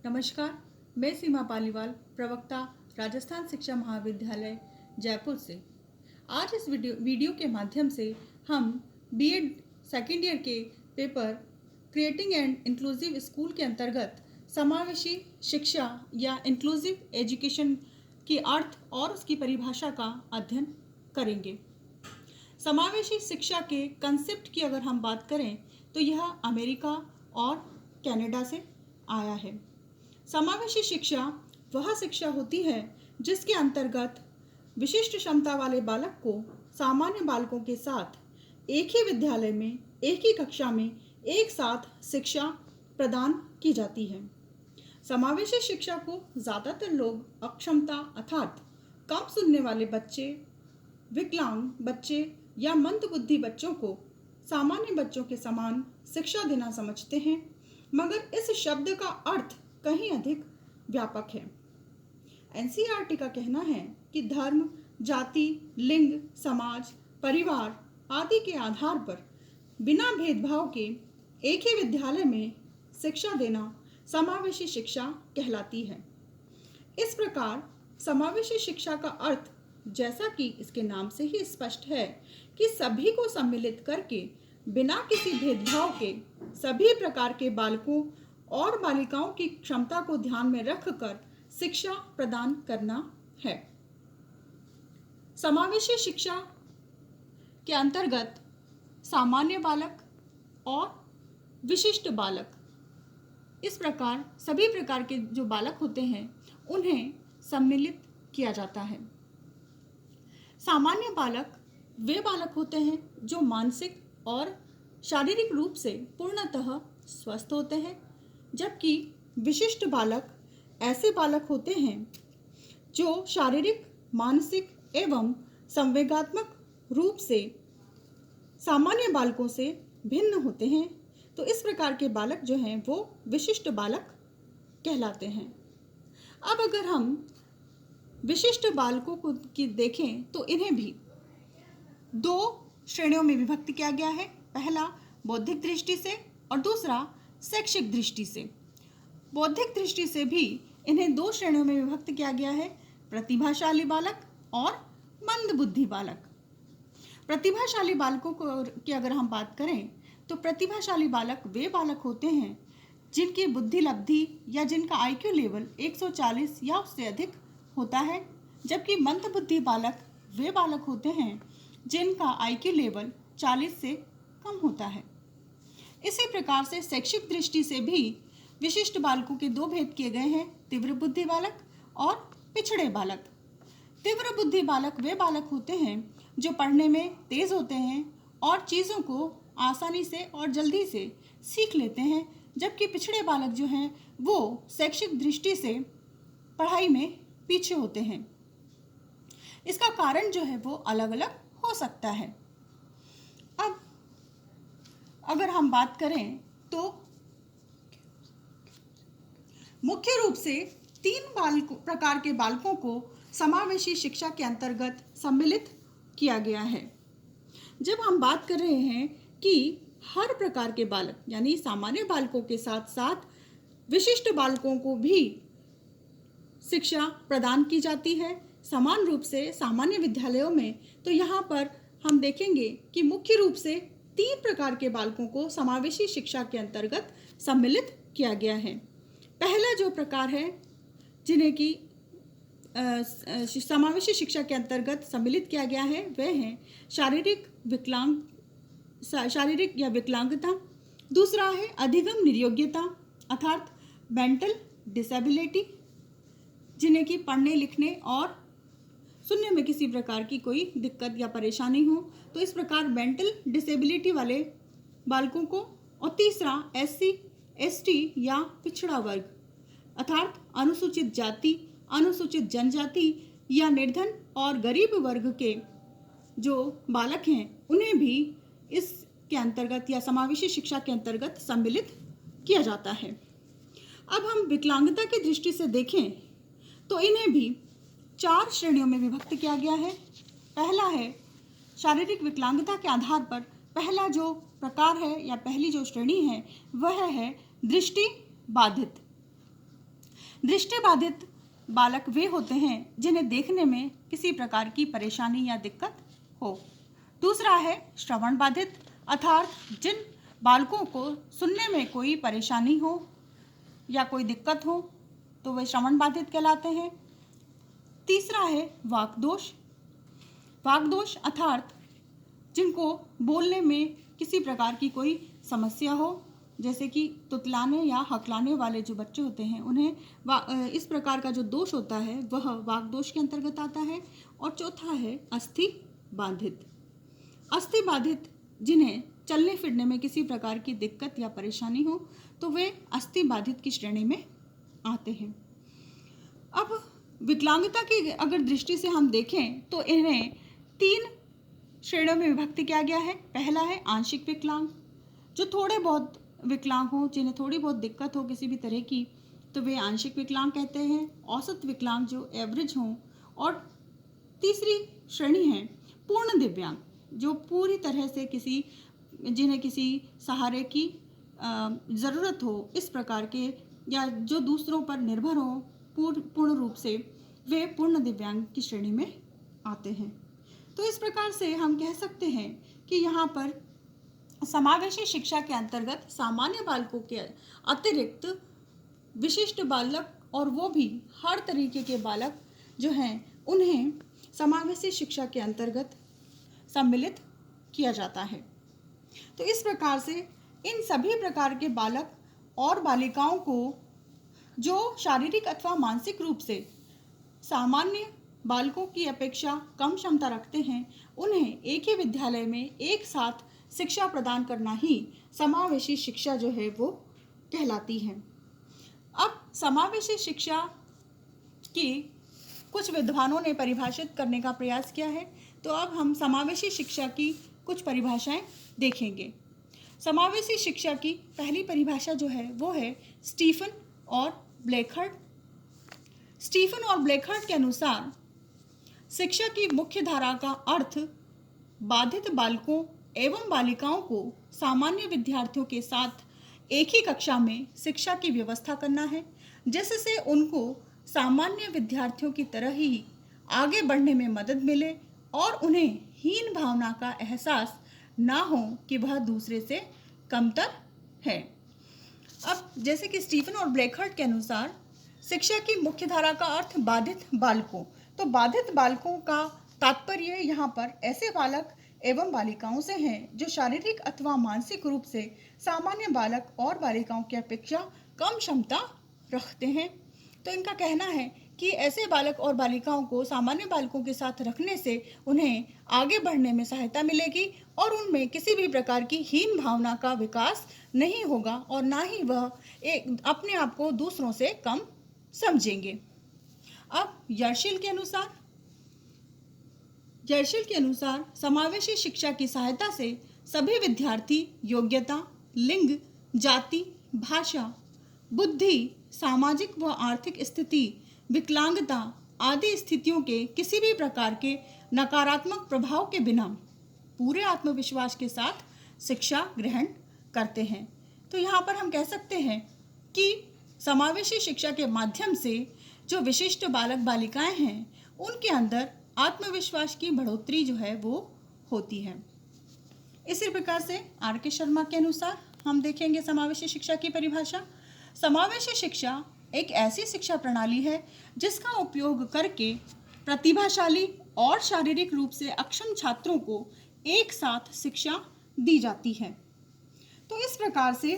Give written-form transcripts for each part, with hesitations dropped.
नमस्कार, मैं सीमा पालीवाल, प्रवक्ता राजस्थान शिक्षा महाविद्यालय जयपुर से। आज इस वीडियो के माध्यम से हम बीएड सेकेंड ईयर के paper creating and inclusive school के अंतर्गत समावेशी शिक्षा या इंक्लूसिव एजुकेशन की अर्थ और उसकी परिभाषा का अध्ययन करेंगे। समावेशी शिक्षा के कंसेप्ट की अगर हम बात करें तो यह अमेरिका और कनाडा से आया है। समावेशी शिक्षा वह शिक्षा होती है जिसके अंतर्गत विशिष्ट क्षमता वाले बालक को सामान्य बालकों के साथ एक ही विद्यालय में एक ही कक्षा में एक साथ शिक्षा प्रदान की जाती है। समावेशी शिक्षा को ज़्यादातर लोग अक्षमता अर्थात कम सुनने वाले बच्चे, विकलांग बच्चे या मंदबुद्धि बच्चों को सामान्य बच्चों के समान शिक्षा देना समझते हैं, मगर इस शब्द का अर्थ कहीं अधिक व्यापक है। एनसीईआरटी का कहना है कि धर्म, जाति, लिंग, समाज, परिवार आदि के आधार पर बिना भेदभाव के एक ही विद्यालय में शिक्षा देना समावेशी शिक्षा कहलाती है। इस प्रकार समावेशी शिक्षा का अर्थ, जैसा कि इसके नाम से ही स्पष्ट है, कि सभी को सम्मिलित करके बिना किसी भेदभाव के सभी प्रकार के बालकों और बालिकाओं की क्षमता को ध्यान में रखकर शिक्षा प्रदान करना है। समावेशी शिक्षा के अंतर्गत सामान्य बालक और विशिष्ट बालक, इस प्रकार सभी प्रकार के जो बालक होते हैं उन्हें सम्मिलित किया जाता है। सामान्य बालक वे बालक होते हैं जो मानसिक और शारीरिक रूप से पूर्णतः स्वस्थ होते हैं, जबकि विशिष्ट बालक ऐसे बालक होते हैं जो शारीरिक, मानसिक एवं संवेगात्मक रूप से सामान्य बालकों से भिन्न होते हैं। तो इस प्रकार के बालक जो हैं वो विशिष्ट बालक कहलाते हैं। अब अगर हम विशिष्ट बालकों को की देखें तो इन्हें भी दो श्रेणियों में विभक्त किया गया है। पहला बौद्धिक दृष्टि से और दूसरा शैक्षिक दृष्टि से। बौद्धिक दृष्टि से भी इन्हें दो श्रेणियों में विभक्त किया गया है, प्रतिभाशाली बालक और मंदबुद्धि बालक। प्रतिभाशाली बालकों को की अगर हम बात करें तो प्रतिभाशाली बालक वे बालक होते हैं जिनकी बुद्धि लब्धि या जिनका आईक्यू लेवल 140 या उससे अधिक होता है, जबकि मंदबुद्धि बालक वे बालक होते हैं जिनका आईक्यू लेवल 40 से कम होता है। इसी प्रकार से शैक्षिक दृष्टि से भी विशिष्ट बालकों के दो भेद किए गए हैं, तीव्र बुद्धि बालक और पिछड़े बालक। तीव्र बुद्धि बालक वे बालक होते हैं जो पढ़ने में तेज होते हैं और चीज़ों को आसानी से और जल्दी से सीख लेते हैं, जबकि पिछड़े बालक जो हैं वो शैक्षिक दृष्टि से पढ़ाई में पीछे होते हैं। इसका कारण जो है वो अलग अलग हो सकता है। अब अगर हम बात करें तो मुख्य रूप से तीन प्रकार के बालकों को समावेशी शिक्षा के अंतर्गत सम्मिलित किया गया है। जब हम बात कर रहे हैं कि हर प्रकार के बालक यानी सामान्य बालकों के साथ साथ विशिष्ट बालकों को भी शिक्षा प्रदान की जाती है समान रूप से सामान्य विद्यालयों में, तो यहाँ पर हम देखेंगे कि मुख्य रूप से तीन प्रकार के बालकों को समावेशी शिक्षा के अंतर्गत सम्मिलित किया गया है। पहला जो प्रकार है जिन्हें कि समावेशी शिक्षा के अंतर्गत सम्मिलित किया गया है वह है शारीरिक या विकलांगता। दूसरा है अधिगम निर्योग्यता अर्थात मेंटल डिसेबिलिटी, जिन्हें कि पढ़ने लिखने और सुनने में किसी प्रकार की कोई दिक्कत या परेशानी हो, तो इस प्रकार मेंटल डिसेबिलिटी वाले बालकों को। और तीसरा SC ST या पिछड़ा वर्ग अर्थात अनुसूचित जाति, अनुसूचित जनजाति या निर्धन और गरीब वर्ग के जो बालक हैं उन्हें भी इसके अंतर्गत या समावेशी शिक्षा के अंतर्गत सम्मिलित किया जाता है। अब हम विकलांगता की दृष्टि से देखें तो इन्हें भी चार श्रेणियों में विभक्त किया गया है। पहला है शारीरिक विकलांगता के आधार पर पहला जो प्रकार है या पहली जो श्रेणी है वह है दृष्टि बाधित। दृष्टिबाधित बालक वे होते हैं जिन्हें देखने में किसी प्रकार की परेशानी या दिक्कत हो। दूसरा है श्रवण बाधित, अर्थात जिन बालकों को सुनने में कोई परेशानी हो या कोई दिक्कत हो तो वे श्रवण बाधित कहलाते हैं। तीसरा है वाक्दोष। वाक्दोष अर्थात जिनको बोलने में किसी प्रकार की कोई समस्या हो, जैसे कि तुतलाने या हकलाने वाले जो बच्चे होते हैं उन्हें इस प्रकार का जो दोष होता है वह वाक्दोष के अंतर्गत आता है। और चौथा है अस्थि बाधित। अस्थि बाधित जिन्हें चलने फिरने में किसी प्रकार की दिक्कत या परेशानी हो तो वे अस्थि बाधित की श्रेणी में आते हैं। अब विकलांगता की अगर दृष्टि से हम देखें तो इन्हें 3 श्रेणियों में विभक्त किया गया है। पहला है आंशिक विकलांग, जो थोड़े बहुत विकलांग हो, जिन्हें थोड़ी बहुत दिक्कत हो किसी भी तरह की, तो वे आंशिक विकलांग कहते हैं। औसत विकलांग जो एवरेज हों। और तीसरी श्रेणी है पूर्ण दिव्यांग, जो पूरी तरह से जिन्हें किसी सहारे की ज़रूरत हो इस प्रकार के, या जो दूसरों पर निर्भर हो पूर्ण रूप से, वे पूर्ण दिव्यांग की श्रेणी में आते हैं। तो इस प्रकार से हम कह सकते हैं कि यहाँ पर समावेशी शिक्षा के अंतर्गत सामान्य बालकों के अतिरिक्त विशिष्ट बालक और वो भी हर तरीके के बालक जो हैं उन्हें समावेशी शिक्षा के अंतर्गत सम्मिलित किया जाता है। तो इस प्रकार से इन सभी प्रकार के बालक और बालिकाओं को जो शारीरिक अथवा मानसिक रूप से सामान्य बालकों की अपेक्षा कम क्षमता रखते हैं, उन्हें एक ही विद्यालय में एक साथ शिक्षा प्रदान करना ही समावेशी शिक्षा जो है वो कहलाती है। अब समावेशी शिक्षा की कुछ विद्वानों ने परिभाषित करने का प्रयास किया है, तो अब हम समावेशी शिक्षा की कुछ परिभाषाएं देखेंगे। समावेशी शिक्षा की पहली परिभाषा जो है वो है स्टीफन और ब्लेखर्ड। स्टीफन और ब्लेखर्ड के अनुसार शिक्षा की मुख्य धारा का अर्थ बाधित बालकों एवं बालिकाओं को सामान्य विद्यार्थियों के साथ एक ही कक्षा में शिक्षा की व्यवस्था करना है, जिससे उनको सामान्य विद्यार्थियों की तरह ही आगे बढ़ने में मदद मिले और उन्हें हीन भावना का एहसास ना हो कि वह दूसरे से कमतर है। अब जैसे कि स्टीफन और ब्लेखर्ड के अनुसार शिक्षा की मुख्य धारा का अर्थ बाधित बालकों, तो बाधित बालकों का तात्पर्य यहाँ पर ऐसे बालक एवं बालिकाओं से हैं जो शारीरिक अथवा मानसिक रूप से सामान्य बालक और बालिकाओं की अपेक्षा कम क्षमता रखते हैं। तो इनका कहना है कि ऐसे बालक और बालिकाओं को सामान्य बालकों के साथ रखने से उन्हें आगे बढ़ने में सहायता मिलेगी और उनमें किसी भी प्रकार की हीन भावना का विकास नहीं होगा और ना ही वह अपने आप को दूसरों से कम समझेंगे। अब यर्शिल के अनुसार समावेशी शिक्षा की सहायता से सभी विद्यार्थी योग्यता, लिंग, जाति, भाषा, बुद्धि, सामाजिक व आर्थिक स्थिति, विकलांगता आदि स्थितियों के किसी भी प्रकार के नकारात्मक प्रभाव के बिना पूरे आत्मविश्वास के साथ शिक्षा ग्रहण करते हैं। तो यहाँ पर हम कह सकते हैं कि समावेशी शिक्षा के माध्यम से जो विशिष्ट बालक बालिकाएं हैं उनके अंदर आत्मविश्वास की बढ़ोतरी जो है वो होती है। इसी प्रकार से आर के शर्मा के अनुसार हम देखेंगे समावेशी शिक्षा की परिभाषा। समावेशी शिक्षा एक ऐसी शिक्षा प्रणाली है जिसका उपयोग करके प्रतिभाशाली और शारीरिक रूप से अक्षम छात्रों को एक साथ शिक्षा दी जाती है। तो इस प्रकार से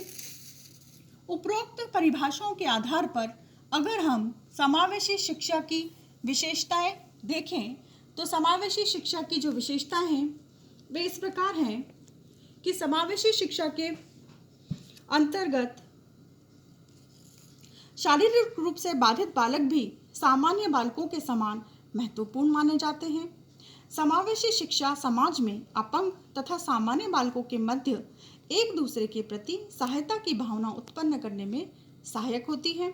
उपरोक्त परिभाषाओं के आधार पर अगर हम समावेशी शिक्षा की विशेषताएं देखें तो समावेशी शिक्षा की जो विशेषताएं हैं वे इस प्रकार हैं कि समावेशी शिक्षा के अंतर्गत शारीरिक रूप से बाधित बालक भी सामान्य बालकों के समान महत्वपूर्ण माने जाते हैं। समावेशी शिक्षा समाज में अपंग तथा सामान्य बालकों के मध्य एक दूसरे के प्रति सहायता की भावना उत्पन्न करने में सहायक होती है।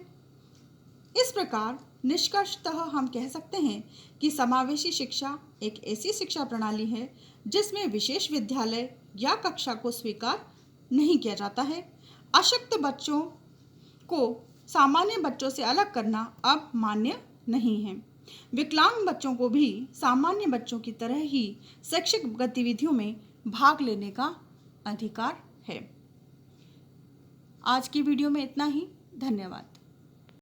इस प्रकार निष्कर्षतः हम कह सकते हैं कि समावेशी शिक्षा एक ऐसी शिक्षा प्रणाली है जिसमें विशेष विद्यालय या कक्षा को स्वीकार नहीं किया जाता है। अशक्त बच्चों को सामान्य बच्चों से अलग करना अब मान्य नहीं है। विकलांग बच्चों को भी सामान्य बच्चों की तरह ही शैक्षिक गतिविधियों में भाग लेने का अधिकार है। आज की वीडियो में इतना ही। धन्यवाद।